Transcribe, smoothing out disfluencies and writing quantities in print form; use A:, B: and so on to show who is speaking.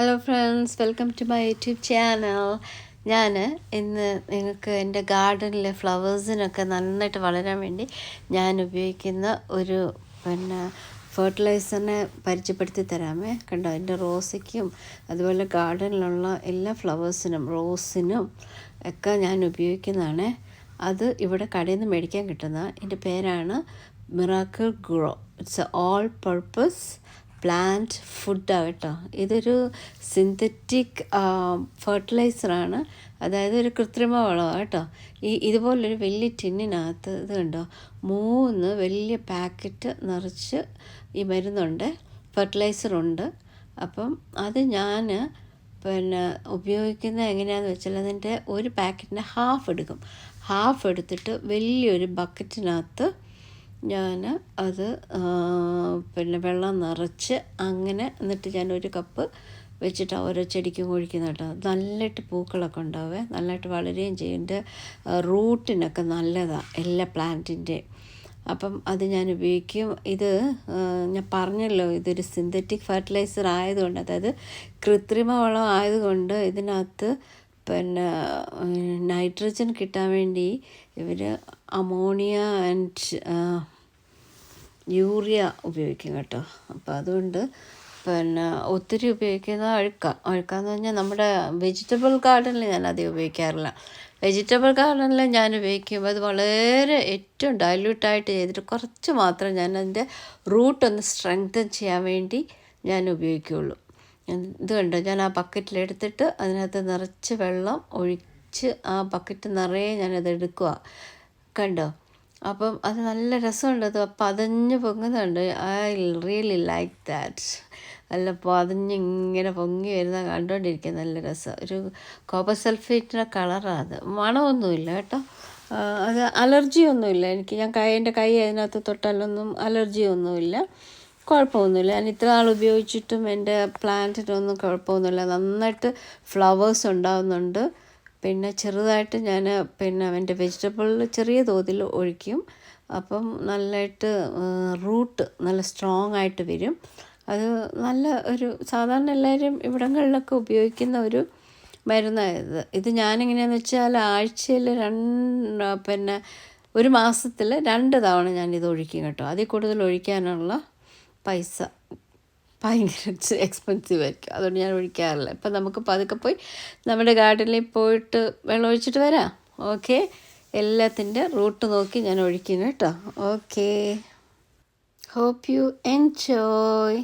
A: Hello friends, welcome to my YouTube channel. ഞാൻ ഇന്ന് നിങ്ങൾക്ക് എൻ്റെ ഗാർഡനിലെ ഫ്ലവേഴ്സിനൊക്കെ നന്നായിട്ട് വളരാൻ വേണ്ടി ഞാൻ ഉപയോഗിക്കുന്ന ഒരു ഫെർട്ടിലൈസറിനെ പരിചയപ്പെടുത്തി തരാമേ. കണ്ടോ, എൻ്റെ റോസയ്ക്കും അതുപോലെ ഗാർഡനിലുള്ള എല്ലാ ഫ്ലവേഴ്സിനും റോസിനും ഒക്കെ ഞാൻ ഉപയോഗിക്കുന്നതാണ്. അത് ഇവിടെ കടയിൽ നിന്ന് മേടിക്കാൻ കിട്ടുന്ന എൻ്റെ പേരാണ് miracle grow. It's A all purpose plant ഫുഡാണ് കേട്ടോ. ഇതൊരു സിന്തറ്റിക് ഫെർട്ടിലൈസറാണ്, അതായത് ഒരു കൃത്രിമ വളമാണ് കേട്ടോ. ഇതുപോലൊരു വലിയ ടിന്നിനകത്ത് ഇത് കണ്ടോ, 3 വലിയ പാക്കറ്റ് നിറച്ച് ഈ മരുന്നുണ്ട്, ഫെർട്ടിലൈസറുണ്ട്. അപ്പം അത് ഞാൻ ഉപയോഗിക്കുന്നത് എങ്ങനെയാണെന്ന് വെച്ചാൽ, അതിൻ്റെ ഒരു പാക്കറ്റിൻ്റെ ഹാഫ് എടുത്തിട്ട് വലിയൊരു ബക്കറ്റിനകത്ത് ഞാൻ അത് വെള്ളം നിറച്ച് അങ്ങനെ, എന്നിട്ട് ഞാൻ ഒരു കപ്പ് വെച്ചിട്ട് ഓരോ ചെടിക്കും ഒഴിക്കുന്ന കേട്ടോ. നല്ലതായിട്ട് പൂക്കളൊക്കെ ഉണ്ടാവേ, നല്ലതായിട്ട് വളരുകയും ചെയ്യും. എൻ്റെ റൂട്ടിനൊക്കെ നല്ലതാണ് എല്ലാ പ്ലാന്റിൻ്റെയും. അപ്പം അത് ഞാൻ ഉപയോഗിക്കും. ഇത് ഞാൻ പറഞ്ഞല്ലോ, ഇതൊരു സിന്തറ്റിക് ഫെർട്ടിലൈസർ ആയതുകൊണ്ട്, അതായത് കൃത്രിമ വളം ആയതുകൊണ്ട് ഇതിനകത്ത് നൈട്രജൻ കിട്ടാൻ വേണ്ടി ഇവർ അമോണിയ ആൻഡ് യൂറിയ ഉപയോഗിക്കും കേട്ടോ. അപ്പോൾ അതുകൊണ്ട് ഒത്തിരി ഉപയോഗിക്കുന്ന അഴുക്കാന്ന് പറഞ്ഞാൽ നമ്മുടെ വെജിറ്റബിൾ ഗാർഡനിൽ ഞാൻ അധികം ഉപയോഗിക്കാറില്ല. വെജിറ്റബിൾ ഗാർഡനിൽ ഞാൻ ഉപയോഗിക്കുമ്പോൾ അത് വളരെ ഏറ്റവും ഡൈല്യൂട്ടായിട്ട് ചെയ്തിട്ട് കുറച്ച് മാത്രം ഞാൻ അതിൻ്റെ റൂട്ടൊന്ന് സ്ട്രെങ്തൻ ചെയ്യാൻ വേണ്ടി ഞാൻ ഉപയോഗിക്കുകയുള്ളൂ. ഇത് കണ്ടോ, ഞാൻ ആ ബക്കറ്റിലെടുത്തിട്ട് അതിനകത്ത് നിറച്ച് വെള്ളം ഒഴിച്ച് ആ ബക്കറ്റ് നിറയെ ഞാനത് എടുക്കുക. കണ്ടോ, അപ്പം അത് നല്ല രസമുണ്ട്. അത് പതഞ്ഞ് പൊങ്ങുന്നുണ്ട്. I really like that. നല്ല പതഞ്ഞിങ്ങനെ പൊങ്ങി വരുന്ന കണ്ടുകൊണ്ടിരിക്കുക നല്ല രസം. ഒരു കോപ്പർ സൾഫേറ്റിൻ്റെ കളറാണ് അത്. മണമൊന്നുമില്ല കേട്ടോ. അത് അലർജിയൊന്നുമില്ല എനിക്ക്. എൻ്റെ കൈ അതിനകത്ത് തൊട്ടാലൊന്നും അലർജിയൊന്നുമില്ല, കുഴപ്പമൊന്നുമില്ല. ഞാൻ ഇത്ര നാൾ ഉപയോഗിച്ചിട്ടും എൻ്റെ പ്ലാന്റിനൊന്നും കുഴപ്പമൊന്നുമില്ല. നന്നായിട്ട് ഫ്ലവേഴ്സ് ഉണ്ടാകുന്നുണ്ട്. പിന്നെ ചെറുതായിട്ട് ഞാൻ എൻ്റെ വെജിറ്റബിളിൽ ചെറിയ തോതിൽ ഒഴിക്കും. അപ്പം നല്ലതായിട്ട് റൂട്ട് നല്ല സ്ട്രോങ് ആയിട്ട് വരും. അത് നല്ല ഒരു സാധാരണ എല്ലാവരും ഇവിടങ്ങളിലൊക്കെ ഉപയോഗിക്കുന്ന ഒരു മരുന്നായത്. ഇത് ഞാനെങ്ങനെയാണെന്ന് വെച്ചാൽ ആഴ്ചയിൽ ഒരു മാസത്തിൽ 2 തവണ ഞാനിത് ഒഴിക്കും കേട്ടോ. അതിൽ കൂടുതൽ ഒഴിക്കാനുള്ള പൈസ ഭയങ്കര എക്സ്പെൻസീവ് ആയിരിക്കും, അതുകൊണ്ട് ഞാൻ ഒഴിക്കാറില്ല. ഇപ്പം നമുക്ക് പതുക്കെ പോയി നമ്മുടെ ഗാർഡനിൽ പോയിട്ട് വെള്ളം ഒഴിച്ചിട്ട് വരാം. ഓക്കെ, എല്ലാത്തിൻ്റെ റൂട്ട് നോക്കി ഞാൻ ഒഴിക്കുന്നു കേട്ടോ. Okay, hope you enjoy.